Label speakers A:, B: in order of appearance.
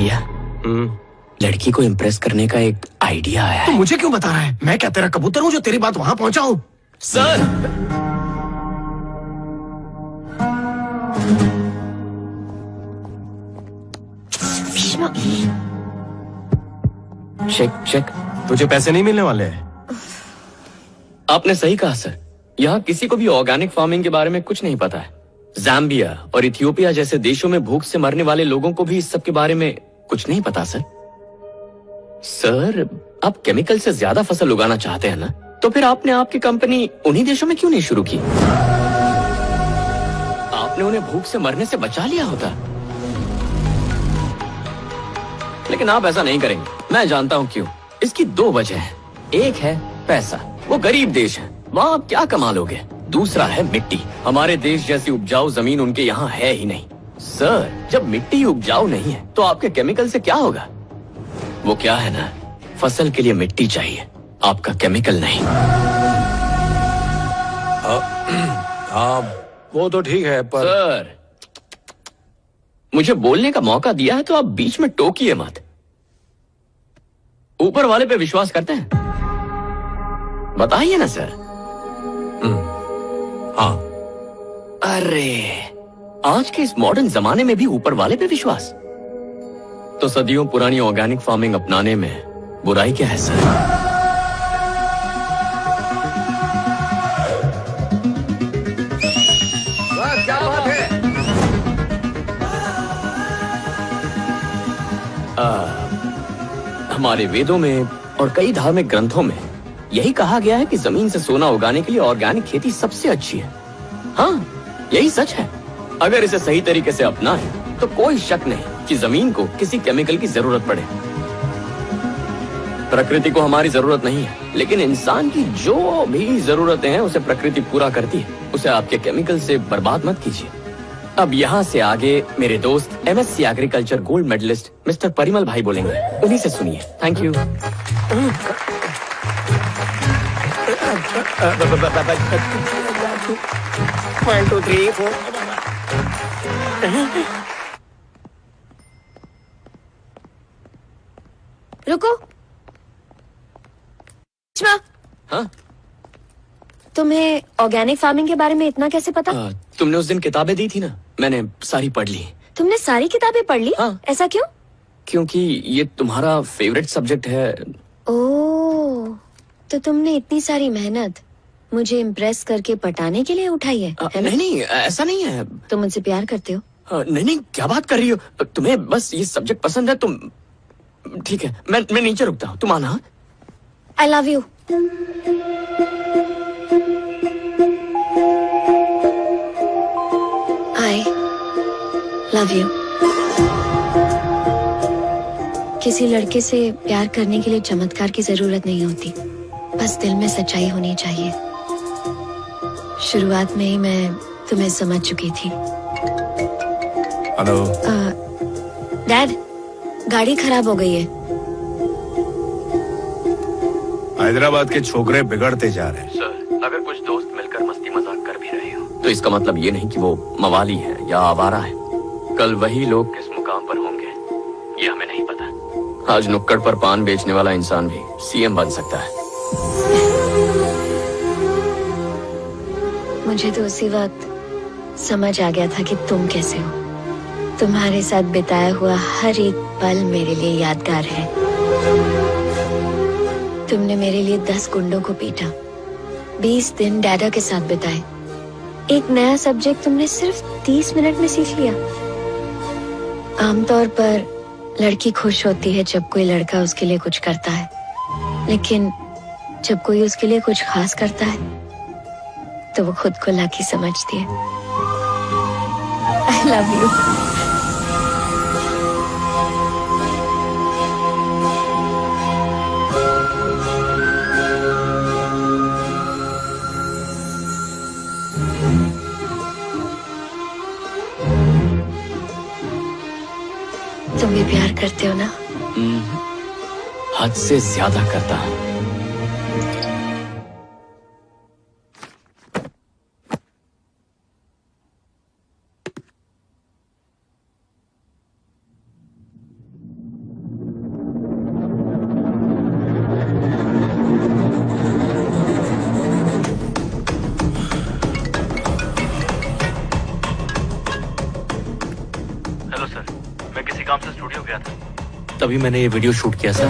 A: भैया, लड़की को इम्प्रेस करने का एक आइडिया आया है।
B: तो मुझे क्यों बता रहा है? मैं क्या तेरा कबूतर हूँ जो तेरी बात वहां पहुंचाऊं?
A: Sir, check check.
B: तुझे पैसे नहीं मिलने वाले हैं।
A: आपने सही कहा सर, यहाँ किसी को भी ऑर्गेनिक फार्मिंग के बारे में कुछ नहीं पता है। जाम्बिया और इथियोपिया जैसे देशों में भूख से मरने वाले लोगों को भी इस सब के बारे में कुछ नहीं पता सर। सर, आप केमिकल से ज्यादा फसल उगाना चाहते हैं ना, तो फिर आपने आपकी कंपनी उन्हीं देशों में क्यों नहीं शुरू की? आपने उन्हें भूख से मरने से बचा लिया होता। लेकिन आप ऐसा नहीं करेंगे, मैं जानता हूं क्यों। इसकी दो वजह है। एक है पैसा, वो गरीब देश है, वहां आप क्या कमा लोगे। दूसरा है मिट्टी, हमारे देश जैसी उपजाऊ जमीन उनके यहाँ है ही नहीं। सर, जब मिट्टी उपजाऊ नहीं है तो आपके केमिकल से क्या होगा? वो क्या है ना, फसल के लिए मिट्टी चाहिए, आपका केमिकल नहीं।
B: हाँ, वो तो ठीक है, पर
A: सर, मुझे बोलने का मौका दिया है तो आप बीच में टोकिए मत। ऊपर वाले पे विश्वास करते हैं? बताइए ना सर।
B: हाँ।
A: अरे, आज के इस मॉडर्न जमाने में भी ऊपर वाले पे विश्वास? तो सदियों पुरानी ऑर्गेनिक फार्मिंग अपनाने में बुराई क्या है सर?
B: क्या बात है?
A: हमारे वेदों में और कई धार्मिक ग्रंथों में यही कहा गया है कि जमीन से सोना उगाने के लिए ऑर्गेनिक खेती सबसे अच्छी है। हाँ, यही सच है। अगर इसे सही तरीके से अपनाएं तो कोई शक नहीं कि जमीन को किसी केमिकल की जरूरत पड़े। प्रकृति को हमारी जरूरत नहीं है, लेकिन इंसान की जो भी जरूरतें हैं उसे प्रकृति पूरा करती है। उसे आपके केमिकल से बर्बाद मत कीजिए। अब यहाँ से आगे मेरे दोस्त MSc agriculture gold medalist mister Parimal भाई बोलेंगे, उन्हीं से सुनिए। Thank you.
B: 1 2 3 4
C: रुको।
A: हाँ?
C: तुम्हें ऑर्गेनिक फार्मिंग के बारे में इतना कैसे पता?
A: तुमने उस दिन किताबें दी थी ना, मैंने सारी पढ़ ली।
C: तुमने सारी किताबें पढ़ ली?
A: हाँ।
C: ऐसा क्यों?
A: क्योंकि ये तुम्हारा फेवरेट सब्जेक्ट है।
C: ओह, तो तुमने इतनी सारी मेहनत मुझे इम्प्रेस करके पटाने के लिए उठाई है ना?
A: नहीं नहीं, ऐसा नहीं है।
C: तुम मुझसे प्यार करते हो?
A: नहीं नहीं, क्या बात कर रही हो? तुम्हें बस ये सब्जेक्ट पसंद है। तुम ठीक है, मैं नीचे रुकता हूँ, तुम आना।
C: I love you. I love you. किसी लड़के से प्यार करने के लिए चमत्कार की जरूरत नहीं होती, बस दिल में सच्चाई होनी चाहिए। शुरुआत में ही मैं तुम्हें समझ चुकी थी।
B: हेलो।
C: डैड, गाड़ी खराब हो गई है।
B: हैदराबाद के छोकरे बिगड़ते जा रहे हैं।
A: सर, अगर कुछ दोस्त मिलकर मस्ती मजाक कर भी रहे हो तो इसका मतलब ये नहीं कि वो मवाली है या आवारा है। कल वही लोग किस मुकाम पर होंगे ये हमें नहीं पता। आज नुक्कड़ पर पान बेचने वाला इंसान भी सीएम बन सकता है।
C: मुझे तो उसी वक्त समझ आ गया था कि तुम कैसे हो। तुम्हारे साथ बिताया हुआ हर एक पल मेरे लिए यादगार है। तुमने मेरे लिए 10 गुंडों को पीटा, 20 दिन डैडा के साथ बिताए, एक नया सब्जेक्ट तुमने सिर्फ 30 मिनट में सीख लिया। आमतौर पर लड़की खुश होती है जब कोई लड़का उसके लिए कुछ करता है, लेकिन जब कोई उसके लिए कुछ खास करता है तो वो खुद को लकी समझती है। I love you. तुम भी प्यार करते हो ना?
A: हद से ज्यादा करता हूं।
D: किसी काम से स्टूडियो गया था।
A: तभी मैंने ये वीडियो शूट किया सर।